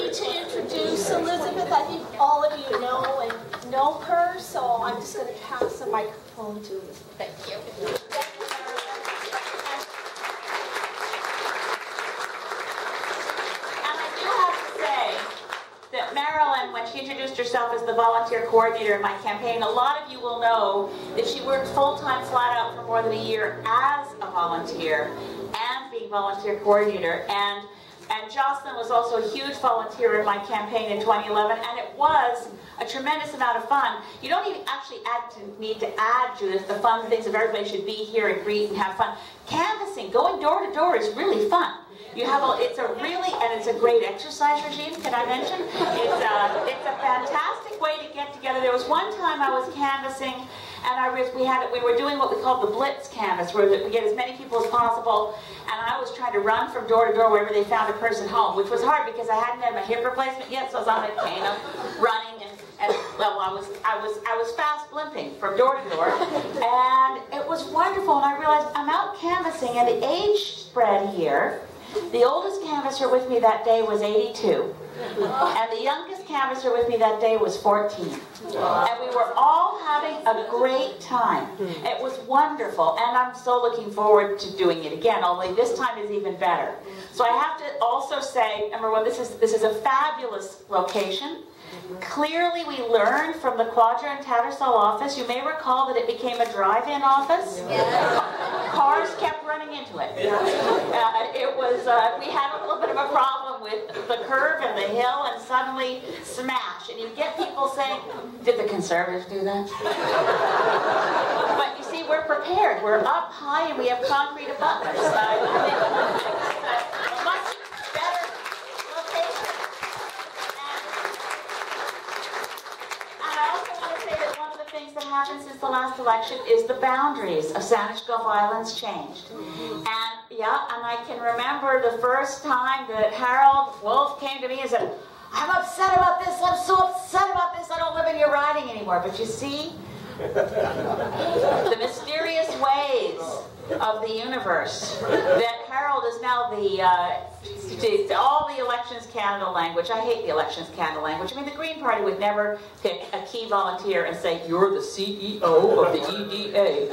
me to introduce Elizabeth. I think all of you know her, so I'm just going to pass the microphone to Elizabeth. Thank you. And I do have to say that Marilyn, when she introduced herself as the volunteer coordinator in my campaign, a lot of you will know that she worked full-time flat out for more than a year as a volunteer and being volunteer coordinator. And Jocelyn was also a huge volunteer in my campaign in 2011, and it was a tremendous amount of fun. You don't even actually need to add, Judith, the fun things of everybody should be here and greet and have fun. Canvassing, going door to door is really fun. You have it's a great exercise regime, can I mention? It's a fantastic way to get together. There was one time I was canvassing, and we were doing what we called the Blitz canvass, where we get as many people as possible, and I was trying to run from door to door wherever they found a person home, which was hard because I hadn't had my hip replacement yet, so I was on a cane running, and well, I was fast blimping from door to door, and it was wonderful, and I realized I'm out canvassing, and the age spread here, the oldest canvasser with me that day was 82. And the youngest canvasser with me that day was 14. And we were all having a great time. It was wonderful, and I'm so looking forward to doing it again, only this time is even better. So I have to also say, number one, this is a fabulous location. Clearly we learned from the Quadra and Tattersall office. You may recall that it became a drive-in office. Yeah. Cars kept running into it. We had a little bit of a problem with the curve and the hill, and suddenly smash. And you get people saying, did the Conservatives do that? But you see, we're prepared. We're up high and we have concrete abutments. Much better location. And I also want to say that one of the things that happened since the last election is the boundaries of Saanich Gulf Islands changed. And I can remember the first time that Harold Wolf came to me and said, I'm upset about this, I'm so upset about this, I don't live in your riding anymore. But you see, the mysterious ways of the universe, that Harold is now all the Elections Canada language. I hate the Elections Canada language. I mean, the Green Party would never pick a key volunteer and say, you're the CEO of the EDA.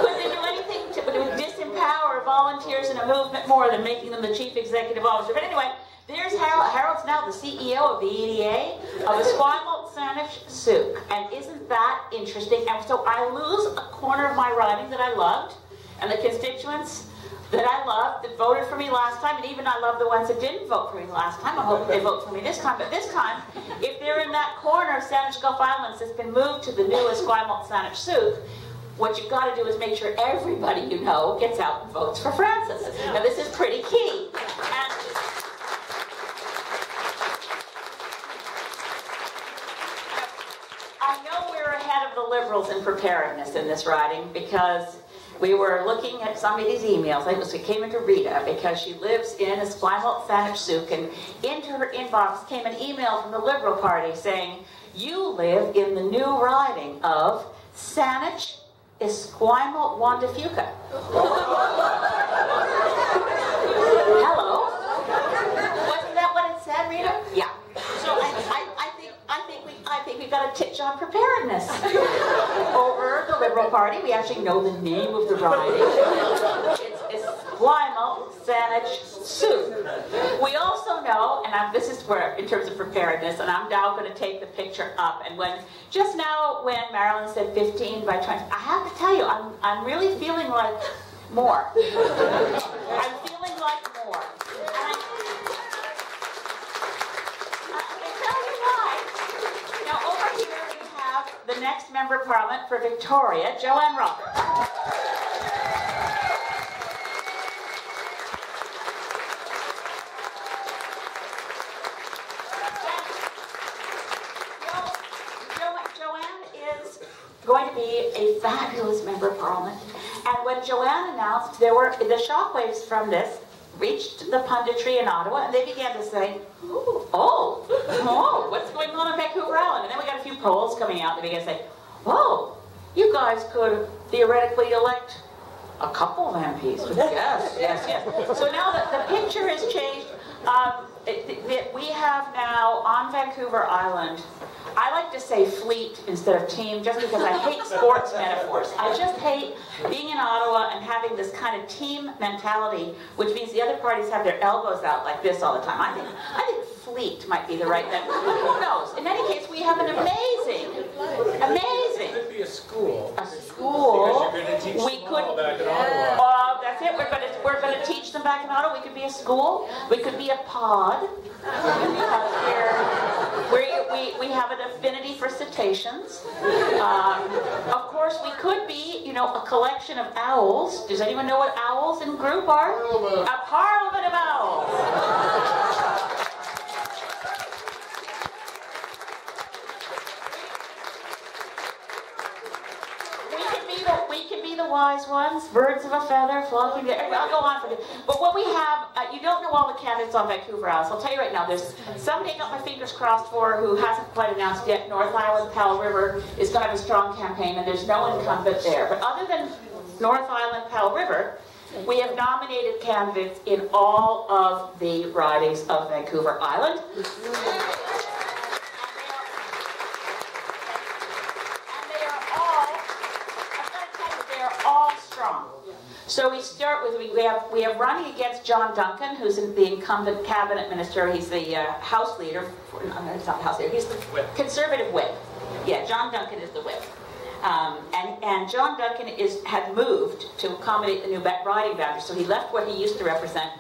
Could they do anything to disempower volunteers in a movement more than making them the chief executive officer? But anyway, there's Harold. Harold's now the CEO of the EDA of Esquimalt Saanich Sooke. And isn't that interesting? And so I lose a corner of my riding that I loved, and the constituents that I loved that voted for me last time, and even I love the ones that didn't vote for me last time. I hope they vote for me this time. But this time, if they're in that corner of Saanich Gulf Islands that's been moved to the new Esquimalt Saanich Sooke, what you've got to do is make sure everybody you know gets out and votes for Francis. Now this is pretty key. And I know we're ahead of the Liberals in preparedness in this riding, because we were looking at some of these emails. It came into Rita because she lives in Esquimalt Saanich Sooke, and into her inbox came an email from the Liberal Party saying, you live in the new riding of Saanich Esquimalt Juan de Fuca. Hello? Wasn't that what it said, Rita? Yeah. So I think we've got to titch on preparedness. Over the Liberal Party, we actually know the name of the riding. It's Esquimalt Saanich Sooke. We also know, and this is where, in terms of preparedness, and I'm now going to take the picture up, and just now when Marilyn said 15 by 20, I have to tell you, I'm really feeling like more. I'm feeling like more. And I can tell you why. Now over here we have the next Member of Parliament for Victoria, Joanne Roberts. Going to be a fabulous Member of Parliament. And when Joanne announced, the shockwaves from this reached the punditry in Ottawa, and they began to say, oh, what's going on in Vancouver Island? And then we got a few polls coming out, and they began to say, oh, you guys could theoretically elect a couple of MPs. Yes. So now that the picture has changed, we have now on Vancouver Island, I like to say fleet instead of team just because I hate sports metaphors. I just hate being in Ottawa and having this kind of team mentality, which means the other parties have their elbows out like this all the time. I think fleet might be the right thing, but who knows? In any case, we have an amazing. It could be a school. A school. Because you're going to teach We them could. all back in Ottawa. That's it. We're going to teach them back in Ottawa. We could be a school. We could be a pod. Because we have an affinity for cetaceans. Of course, we could be, a collection of owls. Does anyone know what owls in group are? A parliament of owls. We can be the wise ones, birds of a feather, flocking together. I'll go on for this. But what we have, you don't know all the candidates on Vancouver Island. So I'll tell you right now, there's somebody I got my fingers crossed for who hasn't quite announced yet. North Island, Powell River is going to have a strong campaign, and there's no incumbent there. But other than North Island, Powell River, we have nominated candidates in all of the ridings of Vancouver Island. So we start with, we have running against John Duncan, who's the incumbent cabinet minister. He's the House leader. He's not the House leader. He's the Conservative whip. Yeah, John Duncan is the whip. And John Duncan had moved to accommodate the new riding boundaries. So he left what he used to represent,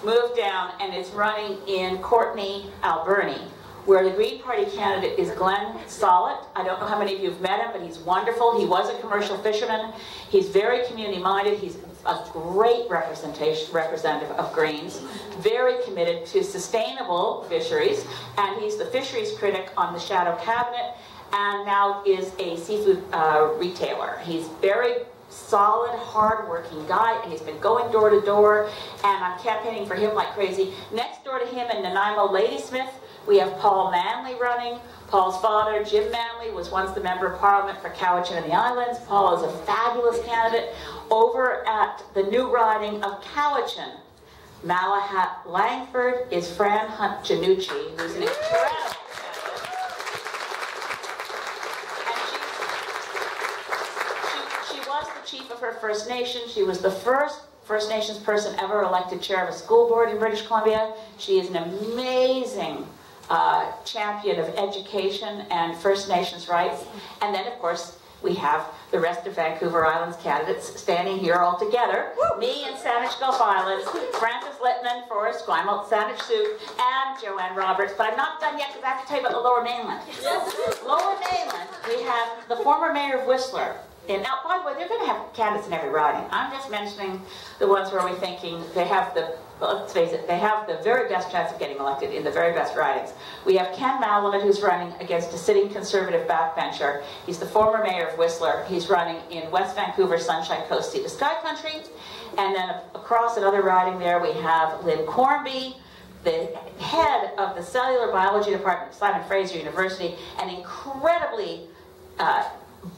moved down, and is running in Courtenay, Alberni, where the Green Party candidate is Glenn Sollitt. I don't know how many of you have met him, but he's wonderful. He was a commercial fisherman. He's very community-minded. He's a great representative of Greens, very committed to sustainable fisheries, and he's the fisheries critic on the Shadow Cabinet, and now is a seafood retailer. He's very solid, hard-working guy, and he's been going door to door, and I'm campaigning for him like crazy. Next door to him in Nanaimo Ladysmith, we have Paul Manley running. Paul's father, Jim Manley, was once the Member of Parliament for Cowichan and the Islands. Paul is a fabulous candidate. Over at the new riding of Cowichan, Malahat Langford is Fran Hunt-Janucci, who's an incredible candidate. And she was the chief of her First Nation. She was the first First Nations person ever elected chair of a school board in British Columbia. She is an amazing champion of education and First Nations rights. And then, of course, we have the rest of Vancouver Island's candidates standing here all together. Me in Saanich Gulf Islands, Frances Littman for Esquimalt, Saanich Sooke, and Joanne Roberts. But I'm not done yet because I have to tell you about the Lower Mainland. Lower Mainland, we have the former mayor of Whistler. And now, by the way, they're going to have candidates in every riding. I'm just mentioning the ones where we're thinking they have the, let's face it, they have the very best chance of getting elected in the very best ridings. We have Ken Malamud, who's running against a sitting Conservative backbencher. He's the former mayor of Whistler. He's running in West Vancouver, Sunshine Coast, Sea to Sky Country. And then across another riding there, we have Lynn Cornby, the head of the Cellular Biology Department at Simon Fraser University, an incredibly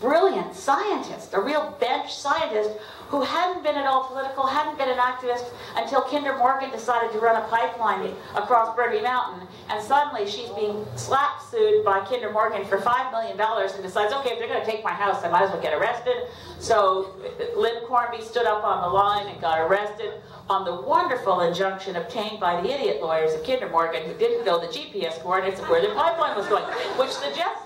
brilliant scientist, a real bench scientist who hadn't been at all political, hadn't been an activist until Kinder Morgan decided to run a pipeline across Burnaby Mountain, and suddenly she's being slap sued by Kinder Morgan for $5 million and decides, okay, if they're going to take my house, I might as well get arrested. So Lynn Cornby stood up on the line and got arrested on the wonderful injunction obtained by the idiot lawyers of Kinder Morgan who didn't know the GPS coordinates of where their pipeline was going, which suggests,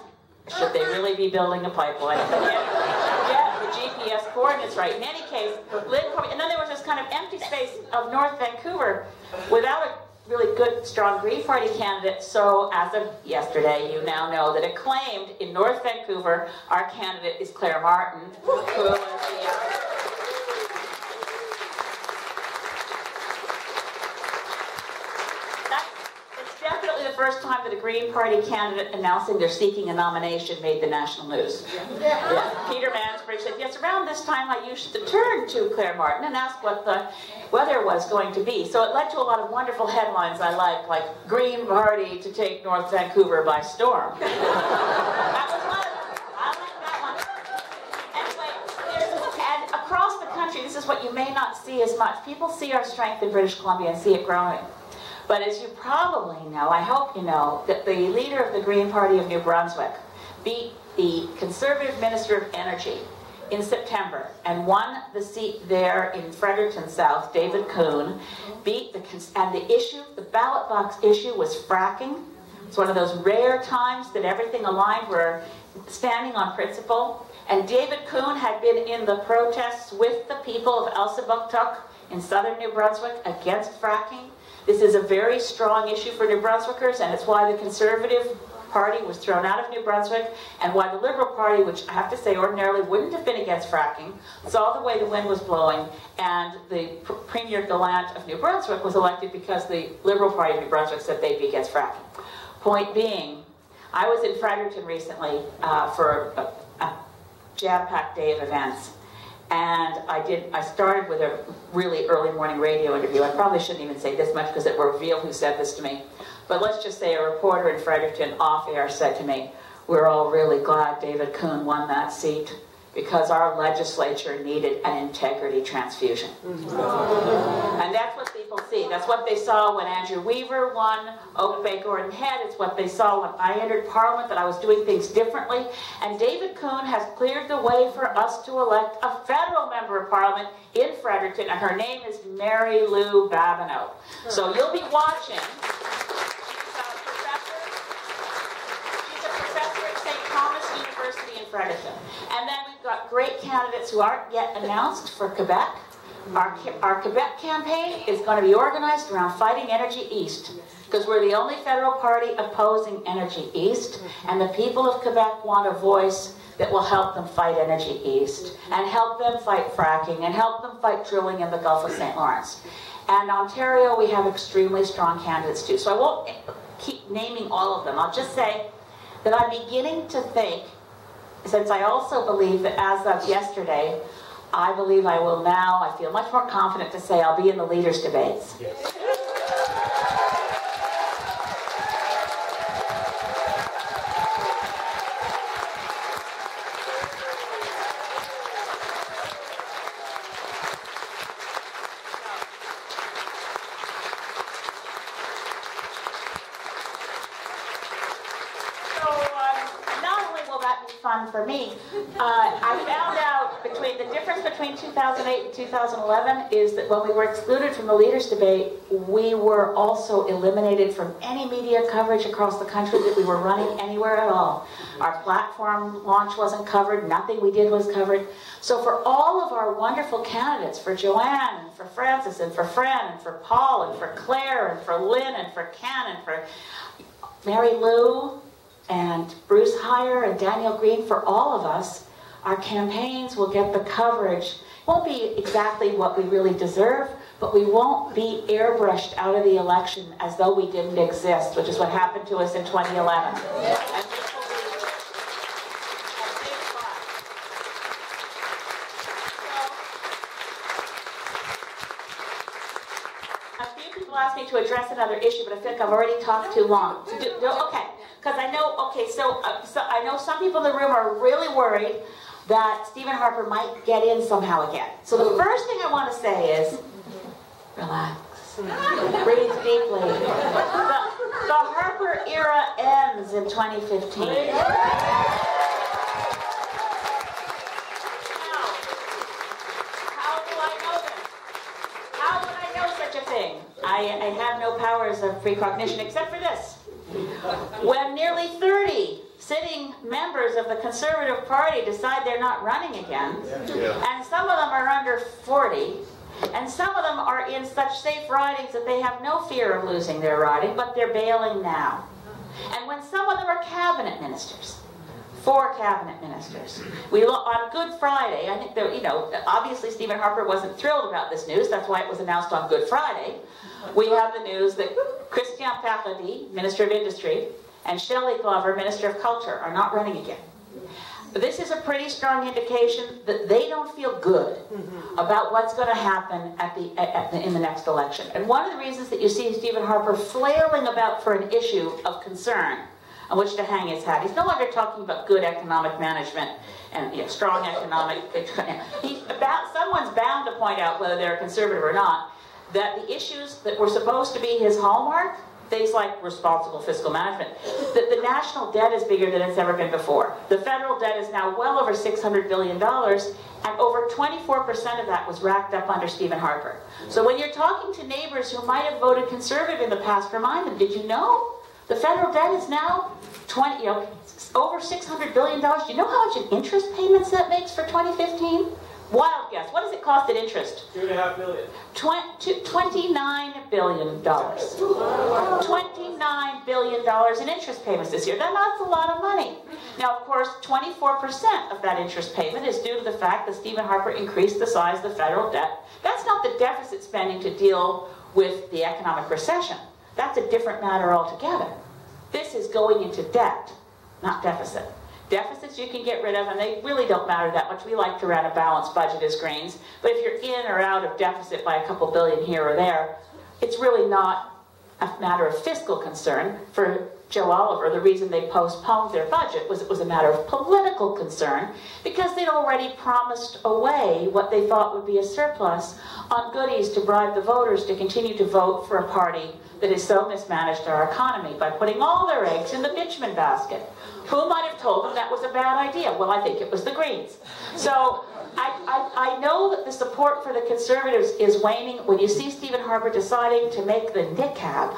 should they really be building a pipeline? Get the GPS coordinates right. In any case, Lynn Cornby, and then there was this kind of empty space of North Vancouver without a really good, strong Green Party candidate. So as of yesterday, you now know that acclaimed in North Vancouver, our candidate is Claire Martin, who is the first time that a Green Party candidate announcing they're seeking a nomination made the national news. Yeah. Peter Mansbridge said, yes, around this time I used to turn to Claire Martin and ask what the weather was going to be. So it led to a lot of wonderful headlines I like Green Party to take North Vancouver by storm. That was one of them. I like that one. Anyway, and across the country, this is what you may not see as much. People see our strength in British Columbia and see it growing. But as you probably know, I hope you know, that the leader of the Green Party of New Brunswick beat the Conservative Minister of Energy in September and won the seat there in Fredericton South. David Coon beat and the ballot box issue was fracking. It's one of those rare times that everything aligned. We're standing on principle. And David Coon had been in the protests with the people of Elsipogtog in southern New Brunswick against fracking. This is a very strong issue for New Brunswickers, and it's why the Conservative Party was thrown out of New Brunswick, and why the Liberal Party, which I have to say ordinarily wouldn't have been against fracking, saw the way the wind was blowing, and the Premier Gallant of New Brunswick was elected because the Liberal Party of New Brunswick said they'd be against fracking. Point being, I was in Fredericton recently for a jam-packed day of events. And I started with a really early morning radio interview. I probably shouldn't even say this much because it will reveal who said this to me. But let's just say a reporter in Fredericton off air said to me, "We're all really glad David Coon won that seat because our legislature needed an integrity transfusion." And that's what people see. That's what they saw when Andrew Weaver won Oak Bay Gordon Head. It's what they saw when I entered Parliament, that I was doing things differently. And David Coon has cleared the way for us to elect a federal member of Parliament in Fredericton, and her name is Mary Lou Babineau. So you'll be watching. She's a professor at St. Thomas University in Fredericton. And then we've got great candidates who aren't yet announced for Quebec. Our Quebec campaign is going to be organized around fighting Energy East, because we're the only federal party opposing Energy East, and the people of Quebec want a voice that will help them fight Energy East, and help them fight fracking, and help them fight drilling in the Gulf of St. Lawrence. And Ontario, we have extremely strong candidates too. So I won't keep naming all of them. I'll just say that I'm beginning to think, since I also believe that as of yesterday, I believe I will now, I feel much more confident to say I'll be in the leaders' debates. Yes. Fun for me. I found out the difference between 2008 and 2011 is that when we were excluded from the leaders' debate, we were also eliminated from any media coverage across the country that we were running anywhere at all. Our platform launch wasn't covered, nothing we did was covered. So for all of our wonderful candidates, for Joanne, and for Francis, and for Fran, and for Paul, and for Claire, and for Lynn, and for Ken, and for Mary Lou, and Bruce Heyer and Daniel Green, for all of us, our campaigns will get the coverage. It won't be exactly what we really deserve, but we won't be airbrushed out of the election as though we didn't exist, which is what happened to us in 2011. And this will be a big plus. So, a few people asked me to address another issue, but I feel like I've already talked too long. Okay. Because I know, so I know some people in the room are really worried that Stephen Harper might get in somehow again. So the first thing I want to say is, relax, breathe deeply. The Harper era ends in 2015. Now, how do I know this? How would I know such a thing? I have no powers of precognition except for this. When nearly 30 sitting members of the Conservative Party decide they're not running again, and some of them are under 40, and some of them are in such safe ridings that they have no fear of losing their riding, but they're bailing now. And when some of them are cabinet ministers, 4 cabinet ministers. On Good Friday, I think obviously Stephen Harper wasn't thrilled about this news. That's why it was announced on Good Friday. We have the news that Christian Paradis, Minister of Industry, and Shelley Glover, Minister of Culture, are not running again. But this is a pretty strong indication that they don't feel good about what's going to happen in the next election. And one of the reasons that you see Stephen Harper flailing about for an issue of concern on which to hang his hat. He's no longer talking about good economic management and strong economic. Someone's bound to point out whether they're a conservative or not. that the issues that were supposed to be his hallmark, things like responsible fiscal management, that the national debt is bigger than it's ever been before. The federal debt is now well over $600 billion, and over 24% of that was racked up under Stephen Harper. So when you're talking to neighbors who might have voted conservative in the past, remind them, did you know the federal debt is now over $600 billion? Do you know how much in interest payments that makes for 2015? Wild guess. What does it cost in interest? $2.5 billion. $29 billion. $29 billion in interest payments this year. That's a lot of money. Now, of course, 24% of that interest payment is due to the fact that Stephen Harper increased the size of the federal debt. That's not the deficit spending to deal with the economic recession. That's a different matter altogether. This is going into debt, not deficit. Deficits you can get rid of, and they really don't matter that much. We like to run a balanced budget as Greens, but if you're in or out of deficit by a couple billion here or there, it's really not a matter of fiscal concern. For Joe Oliver, the reason they postponed their budget was it was a matter of political concern, because they'd already promised away what they thought would be a surplus on goodies to bribe the voters to continue to vote for a party that has so mismanaged our economy by putting all their eggs in the bitumen basket. Who might have told them that was a bad idea? Well, I think it was the Greens. So I know that the support for the Conservatives is waning when you see Stephen Harper deciding to make the niqab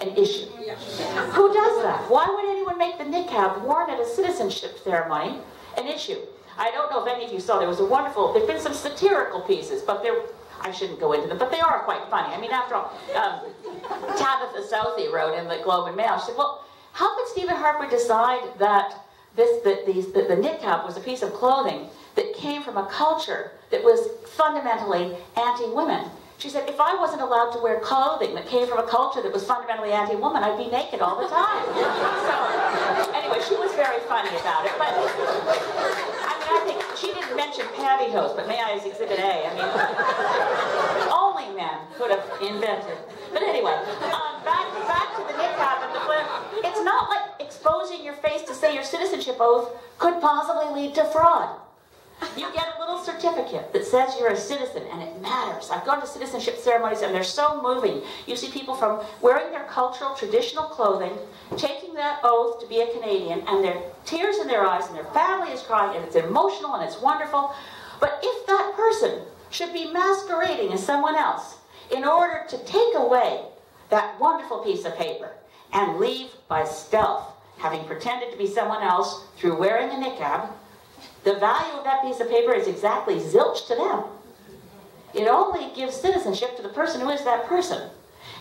an issue. Who does that? Why would anyone make the niqab worn at a citizenship ceremony an issue? I don't know if any of you saw, there's been some satirical pieces, but I shouldn't go into them, but they are quite funny. I mean, after all, Tabitha Southey wrote in the Globe and Mail, she said, well, how could Stephen Harper decide that the niqab was a piece of clothing that came from a culture that was fundamentally anti-women? She said, if I wasn't allowed to wear clothing that came from a culture that was fundamentally anti-woman, I'd be naked all the time. So, anyway, she was very funny about it, but I think she didn't mention pantyhose, but may I as Exhibit A? I mean, only men could have invented. But anyway, back to the niqab and the flip. It's not like exposing your face to say your citizenship oath could possibly lead to fraud. You get a little certificate that says you're a citizen, and it matters. I've gone to citizenship ceremonies, and they're so moving. You see people from wearing their cultural, traditional clothing, taking that oath to be a Canadian, and there are tears in their eyes, and their family is crying, and it's emotional, and it's wonderful. But if that person should be masquerading as someone else in order to take away that wonderful piece of paper and leave by stealth, having pretended to be someone else through wearing a niqab, the value of that piece of paper is exactly zilch to them. It only gives citizenship to the person who is that person.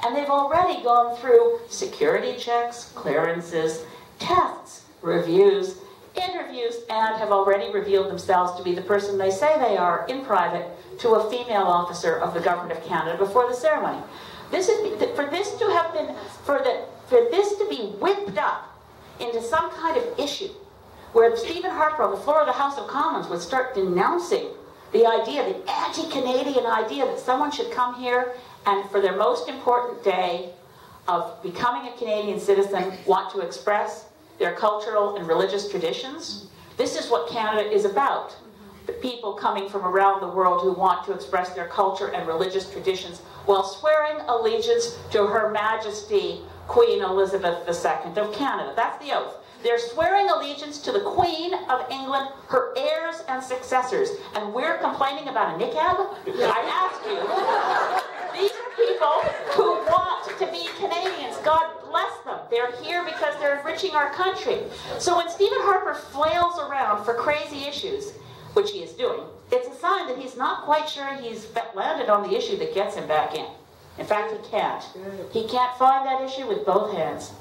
And they've already gone through security checks, clearances, tests, reviews, interviews, and have already revealed themselves to be the person they say they are in private to a female officer of the Government of Canada before the ceremony. For this to be whipped up into some kind of issue where Stephen Harper on the floor of the House of Commons would start denouncing the idea, the anti-Canadian idea that someone should come here and for their most important day of becoming a Canadian citizen want to express their cultural and religious traditions. This is what Canada is about. The people coming from around the world who want to express their culture and religious traditions while swearing allegiance to Her Majesty Queen Elizabeth II of Canada. That's the oath. They're swearing allegiance to the Queen of England, her heirs and successors. And we're complaining about a niqab? I ask you, these are people who want to be Canadians. God bless them. They're here because they're enriching our country. So when Stephen Harper flails around for crazy issues, which he is doing, it's a sign that he's not quite sure he's landed on the issue that gets him back in. In fact, he can't. He can't find that issue with both hands.